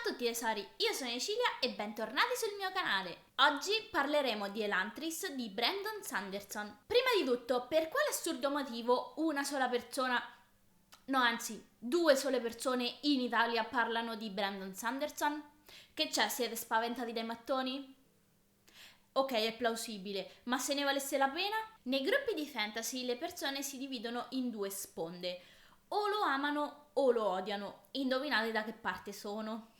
Ciao a tutti tesori, io sono Cecilia e bentornati sul mio canale. Oggi parleremo di Elantris di Brandon Sanderson. Prima di tutto, per quale assurdo motivo una sola persona, no anzi, due sole persone in Italia parlano di Brandon Sanderson? Che c'è, siete spaventati dai mattoni? Ok, è plausibile, ma se ne valesse la pena? Nei gruppi di fantasy le persone si dividono in due sponde. O lo amano o lo odiano. Indovinate da che parte sono?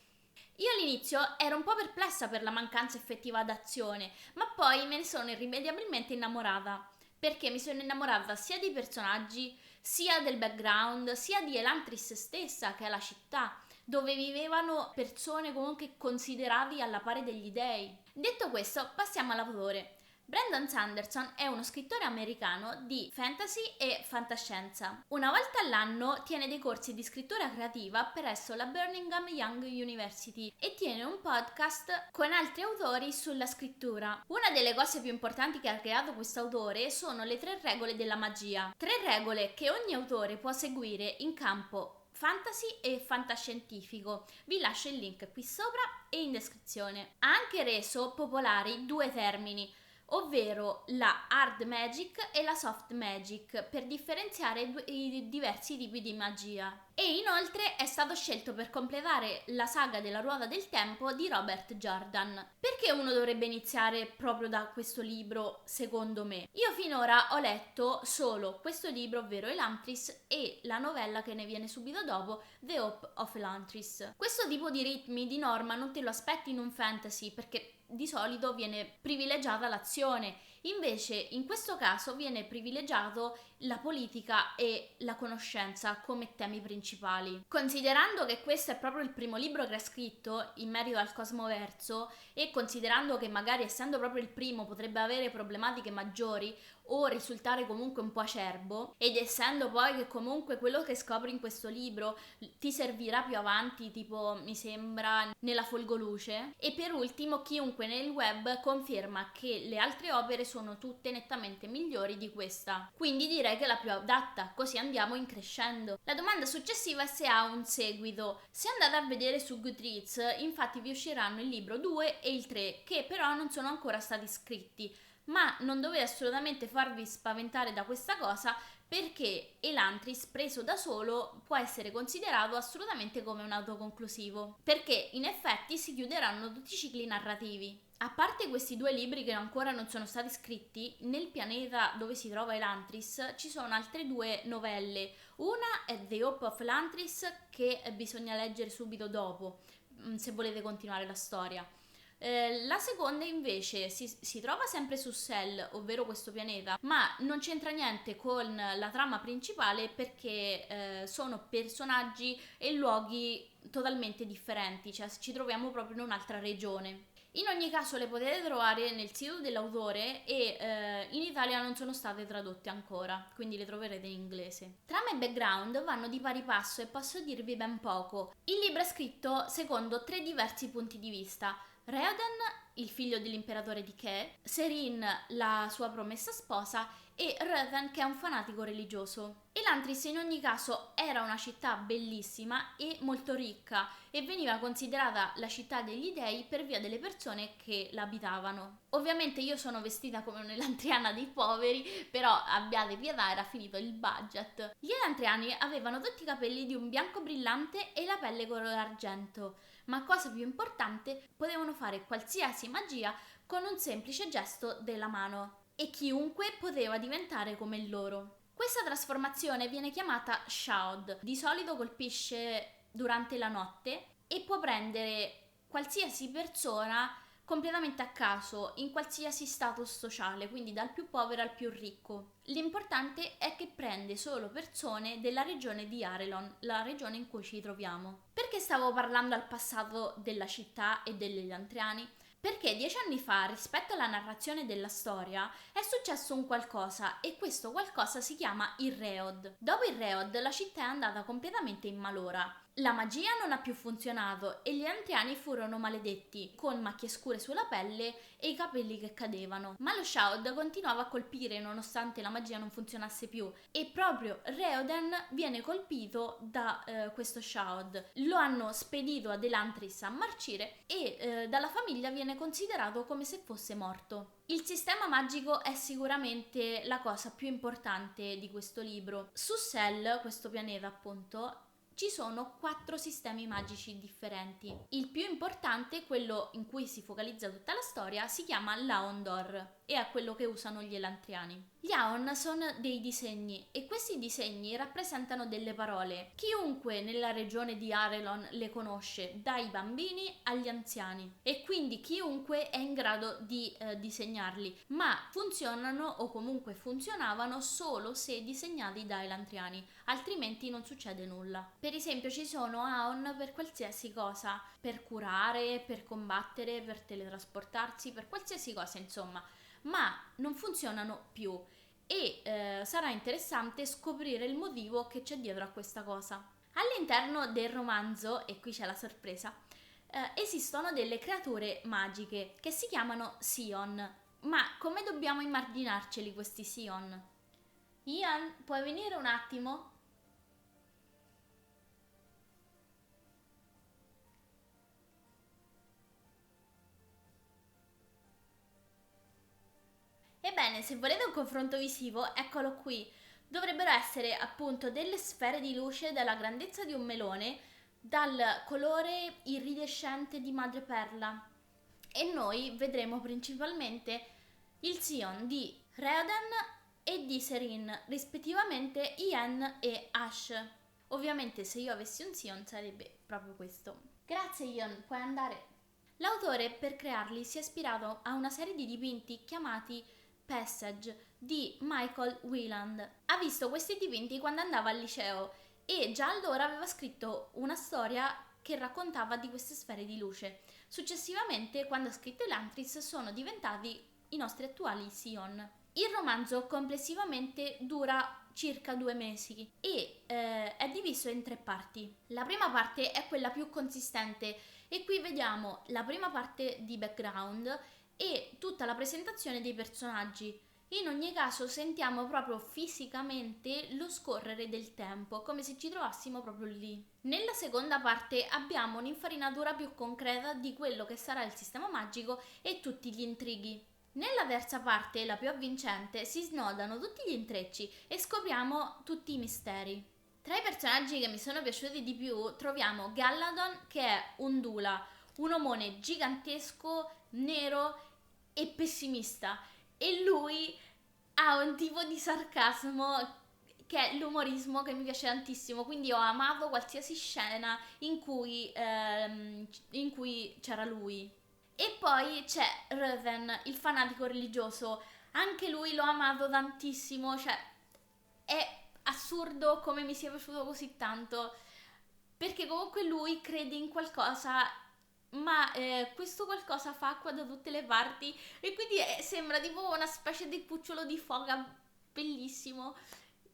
Io all'inizio ero un po' perplessa per la mancanza effettiva d'azione, ma poi me ne sono irrimediabilmente innamorata. Perché mi sono innamorata sia dei personaggi, sia del background, sia di Elantris stessa, che è la città, dove vivevano persone comunque considerati alla pari degli dei. Detto questo, passiamo all'autore. Brandon Sanderson è uno scrittore americano di fantasy e fantascienza. Una volta all'anno tiene dei corsi di scrittura creativa presso la Birmingham Young University e tiene un podcast con altri autori sulla scrittura. Una delle cose più importanti che ha creato questo autore sono le 3 regole della magia. 3 regole che ogni autore può seguire in campo fantasy e fantascientifico. Vi lascio il link qui sopra e in descrizione. Ha anche reso popolari 2 termini, ovvero la hard magic e la soft magic, per differenziare i diversi tipi di magia. E inoltre è stato scelto per completare la saga della Ruota del Tempo di Robert Jordan. Perché uno dovrebbe iniziare proprio da questo libro, secondo me? Io finora ho letto solo questo libro, ovvero Elantris, e la novella che ne viene subito dopo, The Hope of Elantris. Questo tipo di ritmi di norma non te lo aspetti in un fantasy, perché di solito viene privilegiata l'azione, invece in questo caso viene privilegiato la politica e la conoscenza come temi principali. Considerando che questo è proprio il primo libro che ha scritto in merito al Cosmoverso e considerando che magari essendo proprio il primo potrebbe avere problematiche maggiori o risultare comunque un po' acerbo, ed essendo poi che comunque quello che scopri in questo libro ti servirà più avanti, tipo mi sembra nella Folgoluce, e per ultimo chiunque nel web conferma che le altre opere sono tutte nettamente migliori di questa, quindi direi che è la più adatta, così andiamo in crescendo. La domanda successiva è se ha un seguito. Se andate a vedere su Goodreads, infatti vi usciranno il libro 2 e il 3, che però non sono ancora stati scritti. Ma non dovete assolutamente farvi spaventare da questa cosa, perché Elantris preso da solo può essere considerato assolutamente come un autoconclusivo, perché in effetti si chiuderanno tutti i cicli narrativi. A parte questi 2 libri che ancora non sono stati scritti, nel pianeta dove si trova Elantris ci sono altre 2 novelle. Una è The Hope of Elantris, che bisogna leggere subito dopo, se volete continuare la storia. La seconda invece si trova sempre su Sel, ovvero questo pianeta, ma non c'entra niente con la trama principale, perché sono personaggi e luoghi totalmente differenti, cioè ci troviamo proprio in un'altra regione. In ogni caso le potete trovare nel sito dell'autore e in Italia non sono state tradotte ancora, quindi le troverete in inglese. Trama e background vanno di pari passo e posso dirvi ben poco. Il libro è scritto secondo 3 diversi punti di vista. Reoden, il figlio dell'imperatore di Ke, Serin, la sua promessa sposa, e Ruthen, che è un fanatico religioso. Elantris in ogni caso era una città bellissima e molto ricca e veniva considerata la città degli dei per via delle persone che l'abitavano. Ovviamente io sono vestita come un'elantriana dei poveri, però abbiate pietà, era finito il budget. Gli elantriani avevano tutti i capelli di un bianco brillante e la pelle color argento, ma cosa più importante, potevano fare qualsiasi magia con un semplice gesto della mano e chiunque poteva diventare come loro. Questa trasformazione viene chiamata Shroud, di solito colpisce durante la notte e può prendere qualsiasi persona completamente a caso, in qualsiasi status sociale, quindi dal più povero al più ricco. L'importante è che prende solo persone della regione di Arelon, la regione in cui ci troviamo. Perché stavo parlando al passato della città e degli Elantriani? Perché 10 anni fa, rispetto alla narrazione della storia, è successo un qualcosa e questo qualcosa si chiama il Reod. Dopo il Reod la città è andata completamente in malora La magia non ha più funzionato e gli anziani furono maledetti, con macchie scure sulla pelle e i capelli che cadevano. Ma lo Shroud continuava a colpire nonostante la magia non funzionasse più e proprio Reoden viene colpito da questo Shroud. Lo hanno spedito ad Elantris a marcire e dalla famiglia viene considerato come se fosse morto. Il sistema magico è sicuramente la cosa più importante di questo libro. Su Sel, questo pianeta appunto, ci sono 4 sistemi magici differenti. Il più importante, quello in cui si focalizza tutta la storia, si chiama Laondor e è quello che usano gli Elantriani. Gli Aon sono dei disegni e questi disegni rappresentano delle parole. Chiunque nella regione di Arelon le conosce, dai bambini agli anziani, e quindi chiunque è in grado di disegnarli, ma funzionano o comunque funzionavano solo se disegnati da Elantriani, altrimenti non succede nulla. Per esempio ci sono Aon per qualsiasi cosa, per curare, per combattere, per teletrasportarsi, per qualsiasi cosa insomma, ma non funzionano più e sarà interessante scoprire il motivo che c'è dietro a questa cosa. All'interno del romanzo, e qui c'è la sorpresa, esistono delle creature magiche che si chiamano Sion. Ma come dobbiamo immaginarceli questi Sion? Ian, puoi venire un attimo? Ebbene, se volete un confronto visivo, eccolo qui. Dovrebbero essere appunto delle sfere di luce della grandezza di un melone, dal colore iridescente di madreperla. E noi vedremo principalmente il Sion di Reoden e di Serin, rispettivamente Ien e Ash. Ovviamente se io avessi un Sion sarebbe proprio questo. Grazie Ian, puoi andare. L'autore per crearli si è ispirato a una serie di dipinti chiamati Passage di Michael Wieland. Ha visto questi dipinti quando andava al liceo e già allora aveva scritto una storia che raccontava di queste sfere di luce. Successivamente, quando ha scritto Elantris, sono diventati i nostri attuali Sion. Il romanzo complessivamente dura circa 2 mesi e è diviso in 3 parti. La prima parte è quella più consistente e qui vediamo la prima parte di background e tutta la presentazione dei personaggi. In ogni caso sentiamo proprio fisicamente lo scorrere del tempo, come se ci trovassimo proprio lì. Nella seconda parte abbiamo un'infarinatura più concreta di quello che sarà il sistema magico e tutti gli intrighi. Nella terza parte, la più avvincente, si snodano tutti gli intrecci e scopriamo tutti i misteri. Tra i personaggi che mi sono piaciuti di più troviamo Galladon, che è un Dula, un omone gigantesco, nero e pessimista, e lui ha un tipo di sarcasmo che è l'umorismo che mi piace tantissimo, quindi ho amato qualsiasi scena in cui c'era lui. E poi c'è Reuven, il fanatico religioso, anche lui l'ho amato tantissimo, cioè è assurdo come mi sia piaciuto così tanto, perché comunque lui crede in qualcosa, ma questo qualcosa fa acqua da tutte le parti e quindi sembra tipo una specie di cucciolo di foca bellissimo.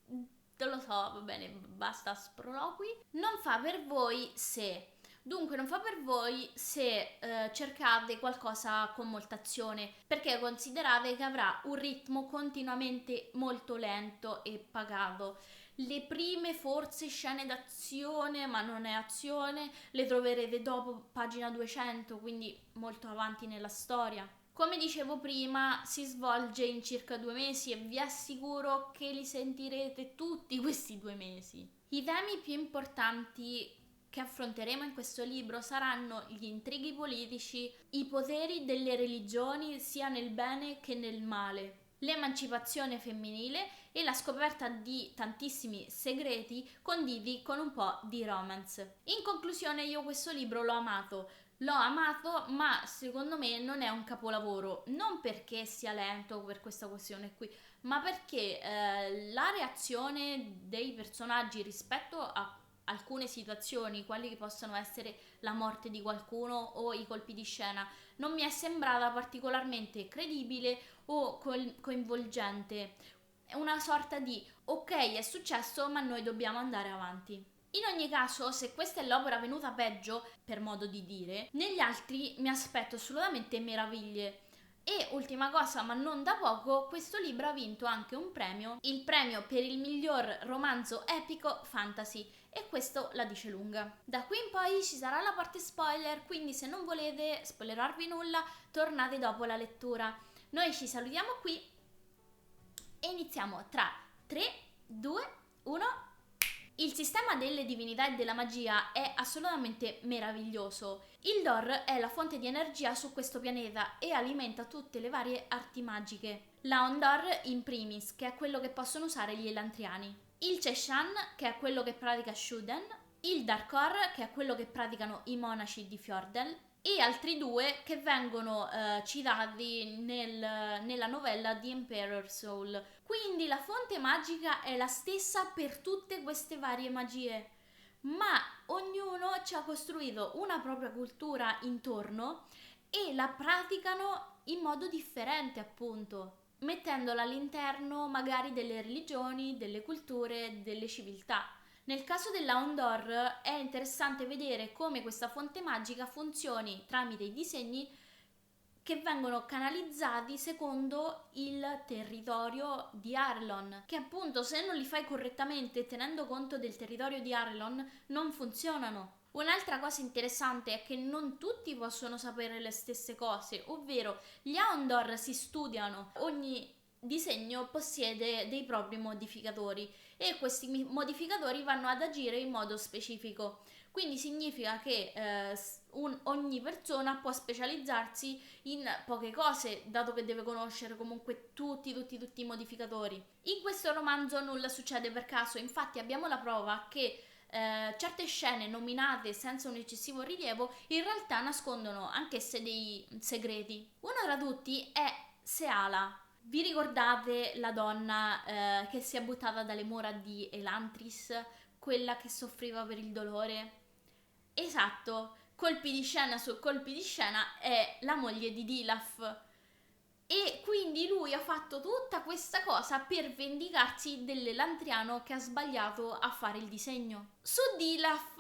Non lo so, va bene, basta sproloqui. Non fa per voi se. Dunque, non fa per voi se cercate qualcosa con molta azione, perché considerate che avrà un ritmo continuamente molto lento e pagato. Le prime forse scene d'azione, ma non è azione, le troverete dopo pagina 200, quindi molto avanti nella storia. Come dicevo prima, si svolge in circa 2 mesi e vi assicuro che li sentirete tutti questi 2 mesi. I temi più importanti che affronteremo in questo libro saranno gli intrighi politici, i poteri delle religioni sia nel bene che nel male, l'emancipazione femminile e la scoperta di tantissimi segreti conditi con un po' di romance. In conclusione, io questo libro l'ho amato, ma secondo me non è un capolavoro, non perché sia lento per questa questione qui, ma perché la reazione dei personaggi rispetto a alcune situazioni, quali che possono essere la morte di qualcuno o i colpi di scena, non mi è sembrata particolarmente credibile o coinvolgente. È una sorta di ok, è successo, ma noi dobbiamo andare avanti. In ogni caso, se questa è l'opera venuta peggio, per modo di dire, negli altri mi aspetto assolutamente meraviglie. E ultima cosa, ma non da poco, questo libro ha vinto anche un premio, il premio per il miglior romanzo epico fantasy, e questo la dice lunga. Da qui in poi ci sarà la parte spoiler, quindi se non volete spoilerarvi nulla, tornate dopo la lettura. Noi ci salutiamo qui e iniziamo tra 3, 2, 1. Il sistema delle divinità e della magia è assolutamente meraviglioso. Il Dor è la fonte di energia su questo pianeta e alimenta tutte le varie arti magiche. L'Aondor in primis, che è quello che possono usare gli Elantriani. Il Cheshan, che è quello che pratica Shuden. Il Darkor, che è quello che praticano i monaci di Fjordel. E altri due che vengono citati nella novella di Emperor Soul. Quindi la fonte magica è la stessa per tutte queste varie magie, ma ognuno ci ha costruito una propria cultura intorno e la praticano in modo differente, appunto, mettendola all'interno magari delle religioni, delle culture, delle civiltà. Nel caso dell'Aondor è interessante vedere come questa fonte magica funzioni tramite i disegni che vengono canalizzati secondo il territorio di Arlon, che appunto se non li fai correttamente tenendo conto del territorio di Arlon non funzionano. Un'altra cosa interessante è che non tutti possono sapere le stesse cose, ovvero gli Aondor si studiano, ogni disegno possiede dei propri modificatori e questi modificatori vanno ad agire in modo specifico. Quindi significa che ogni persona può specializzarsi in poche cose, dato che deve conoscere comunque tutti i modificatori. In questo romanzo nulla succede per caso, infatti abbiamo la prova che certe scene nominate senza un eccessivo rilievo in realtà nascondono anch'esse dei segreti. Uno tra tutti è Seala. Vi ricordate la donna che si è buttata dalle mura di Elantris, quella che soffriva per il dolore? Esatto, colpi di scena su colpi di scena, è la moglie di Dilaf. E quindi lui ha fatto tutta questa cosa per vendicarsi dell'Elantriano che ha sbagliato a fare il disegno. Su Dilaf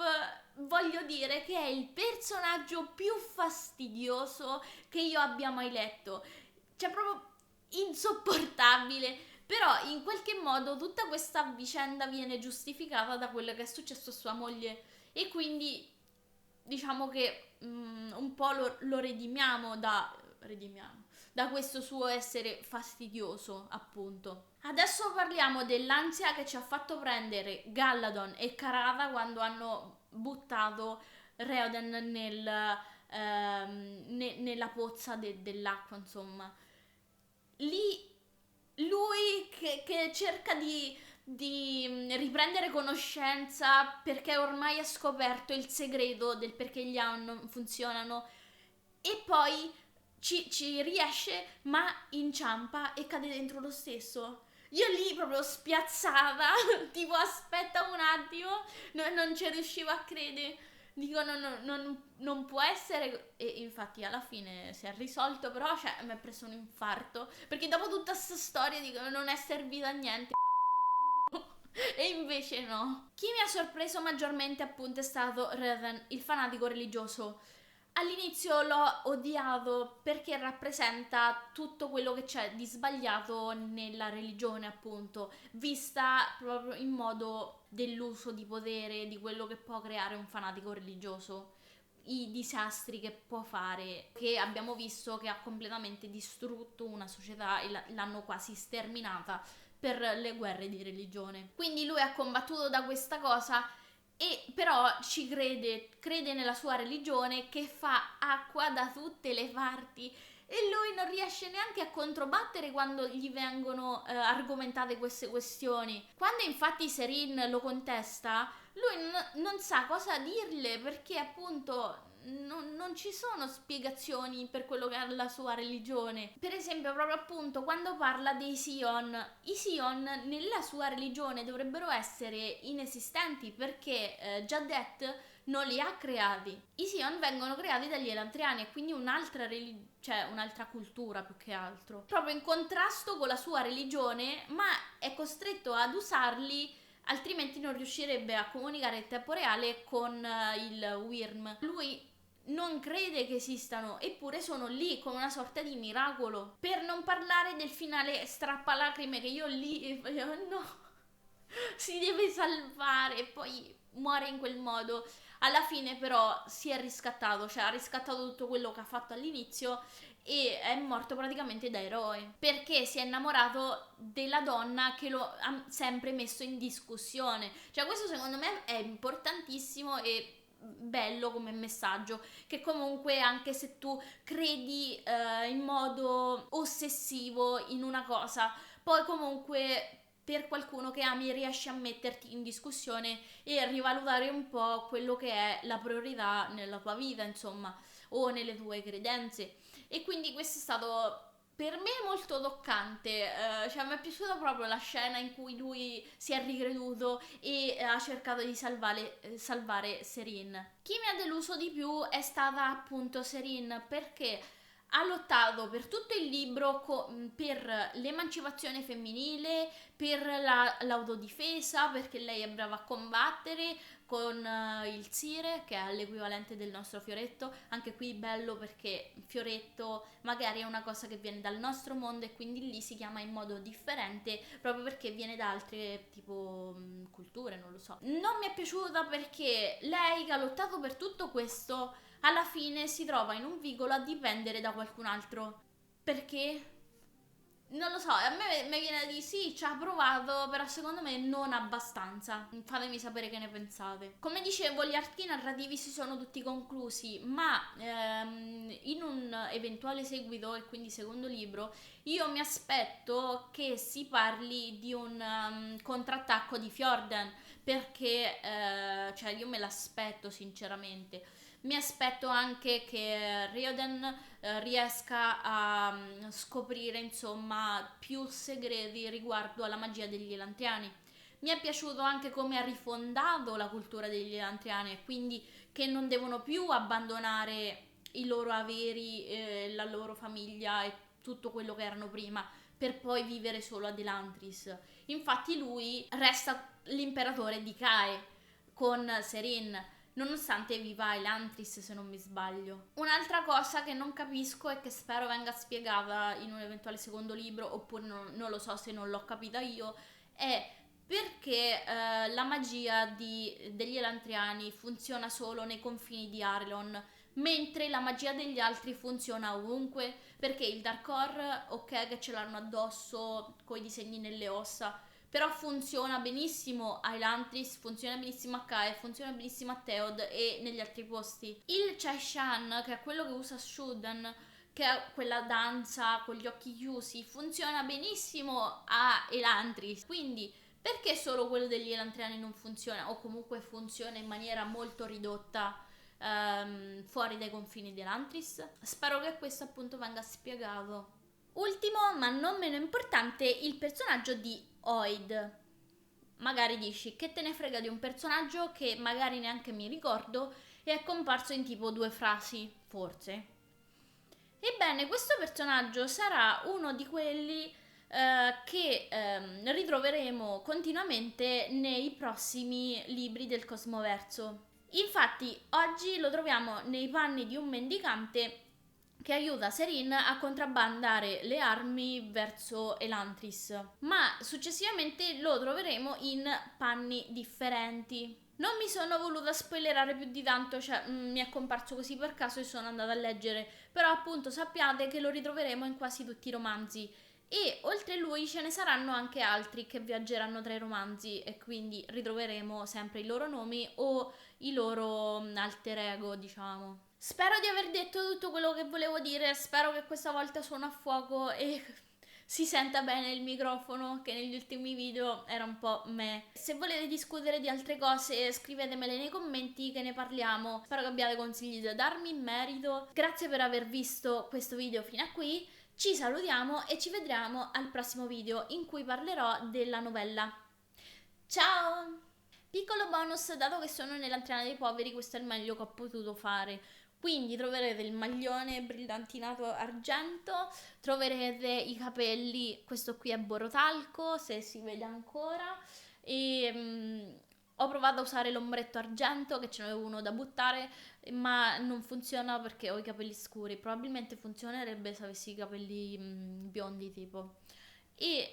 voglio dire che è il personaggio più fastidioso che io abbia mai letto. Cioè proprio insopportabile. Però in qualche modo tutta questa vicenda viene giustificata da quello che è successo a sua moglie e quindi diciamo che un po' lo redimiamo da questo suo essere fastidioso, appunto. Adesso parliamo dell'ansia che ci ha fatto prendere Galladon e Karada quando hanno buttato Reoden nella pozza dell'acqua, insomma. Lì lui che cerca di riprendere conoscenza perché ormai ha scoperto il segreto del perché gli A non funzionano e poi ci riesce ma inciampa e cade dentro lo stesso. Io lì proprio spiazzata, tipo aspetta un attimo, non ci riuscivo a credere. Dico non può essere, e infatti alla fine si è risolto, però cioè, mi è preso un infarto, perché dopo tutta questa storia dico non è servita a niente. E invece no. Chi mi ha sorpreso maggiormente appunto è stato Raven, il fanatico religioso. All'inizio l'ho odiato perché rappresenta tutto quello che c'è di sbagliato nella religione, appunto, vista proprio in modo dell'uso di potere, di quello che può creare un fanatico religioso, i disastri che può fare, che abbiamo visto che ha completamente distrutto una società e l'hanno quasi sterminata per le guerre di religione. Quindi lui ha combattuto da questa cosa e però ci crede nella sua religione che fa acqua da tutte le parti e lui non riesce neanche a controbattere quando gli vengono argomentate queste questioni. Quando infatti Serin lo contesta, lui non sa cosa dirle perché appunto non ci sono spiegazioni per quello che è la sua religione. Per esempio, proprio appunto, quando parla dei Sion, i Sion nella sua religione dovrebbero essere inesistenti perché Jadet non li ha creati. I Sion vengono creati dagli Elantriani e quindi un'altra cultura più che altro. Proprio in contrasto con la sua religione, ma è costretto ad usarli altrimenti non riuscirebbe a comunicare in tempo reale con il Wyrm. Lui non crede che esistano, eppure sono lì come una sorta di miracolo. Per non parlare del finale strappalacrime che io lì no, si deve salvare e poi muore in quel modo. Alla fine però si è riscattato, cioè ha riscattato tutto quello che ha fatto all'inizio e è morto praticamente da eroe, perché si è innamorato della donna che lo ha sempre messo in discussione. Cioè questo secondo me è importantissimo e bello come messaggio, che comunque anche se tu credi in modo ossessivo in una cosa, poi comunque per qualcuno che ami riesci a metterti in discussione e a rivalutare un po' quello che è la priorità nella tua vita, insomma, o nelle tue credenze. E quindi questo è stato per me molto toccante, cioè mi è piaciuta proprio la scena in cui lui si è ricreduto e ha cercato di salvare Serin. Chi mi ha deluso di più è stata appunto Serin, perché ha lottato per tutto il libro per l'emancipazione femminile, per l'autodifesa, perché lei è brava a combattere con il Sire, che è l'equivalente del nostro fioretto. Anche qui bello perché fioretto magari è una cosa che viene dal nostro mondo e quindi lì si chiama in modo differente proprio perché viene da altre tipo culture, non lo so. Non mi è piaciuta perché lei che ha lottato per tutto questo alla fine si trova in un vicolo a dipendere da qualcun altro. Perché? Non lo so, a me mi viene da dire sì, ci ha provato, però secondo me non abbastanza. Fatemi sapere che ne pensate. Come dicevo, gli archi narrativi si sono tutti conclusi, ma in un eventuale seguito, e quindi secondo libro, io mi aspetto che si parli di un contrattacco di Fjorden, perché cioè io me l'aspetto sinceramente. Mi aspetto anche che Rioden riesca a scoprire insomma più segreti riguardo alla magia degli Elantriani. Mi è piaciuto anche come ha rifondato la cultura degli Elantriani e quindi che non devono più abbandonare i loro averi, la loro famiglia e tutto quello che erano prima per poi vivere solo ad Elantris. Infatti lui resta l'imperatore di Cae con Seren, nonostante viva Elantris se non mi sbaglio. Un'altra cosa che non capisco e che spero venga spiegata in un eventuale secondo libro, oppure non lo so se non l'ho capita io, è perché la magia degli Elantriani funziona solo nei confini di Arelon, mentre la magia degli altri funziona ovunque, perché il Darkor, ok che ce l'hanno addosso coi disegni nelle ossa, però funziona benissimo a Elantris, funziona benissimo a Kae, funziona benissimo a Theod e negli altri posti. Il Chai-Shan, che è quello che usa Shuden, che è quella danza con gli occhi chiusi, funziona benissimo a Elantris. Quindi perché solo quello degli Elantriani non funziona, o comunque funziona in maniera molto ridotta fuori dai confini di Elantris? Spero che questo appunto venga spiegato. Ultimo, ma non meno importante, il personaggio di Oid. Magari dici, che te ne frega di un personaggio che magari neanche mi ricordo e è comparso in tipo 2 frasi, forse. Ebbene, questo personaggio sarà uno di quelli che ritroveremo continuamente nei prossimi libri del Cosmoverso. Infatti, oggi lo troviamo nei panni di un mendicante che aiuta Serin a contrabbandare le armi verso Elantris, ma successivamente lo troveremo in panni differenti. Non mi sono voluta spoilerare più di tanto, cioè mi è comparso così per caso e sono andata a leggere, però appunto sappiate che lo ritroveremo in quasi tutti i romanzi e oltre lui ce ne saranno anche altri che viaggeranno tra i romanzi e quindi ritroveremo sempre i loro nomi o i loro alter ego, diciamo. Spero di aver detto tutto quello che volevo dire, spero che questa volta suono a fuoco e si senta bene il microfono, che negli ultimi video era un po' meh. Se volete discutere di altre cose scrivetemele nei commenti che ne parliamo. Spero che abbiate consigli da darmi in merito. Grazie per aver visto questo video fino a qui. Ci salutiamo e ci vedremo al prossimo video in cui parlerò della novella. Ciao! Piccolo bonus, dato che sono nell'antrena dei poveri, questo è il meglio che ho potuto fare. Quindi troverete il maglione brillantinato argento, troverete i capelli, questo qui è borotalco, se si vede ancora, e ho provato a usare l'ombretto argento, che ce n'avevo uno da buttare, ma non funziona perché ho i capelli scuri. Probabilmente funzionerebbe se avessi i capelli biondi tipo. E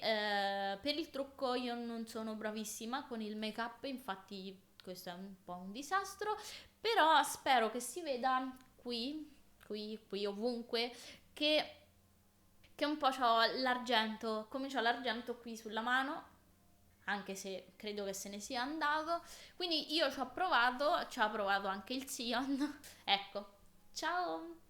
per il trucco io non sono bravissima con il make up, infatti questo è un po' un disastro, però spero che si veda qui, ovunque, che un po' c'ho l'argento, come c'ho l'argento qui sulla mano, anche se credo che se ne sia andato. Quindi io ci ho provato anche il Sion. Ecco, ciao!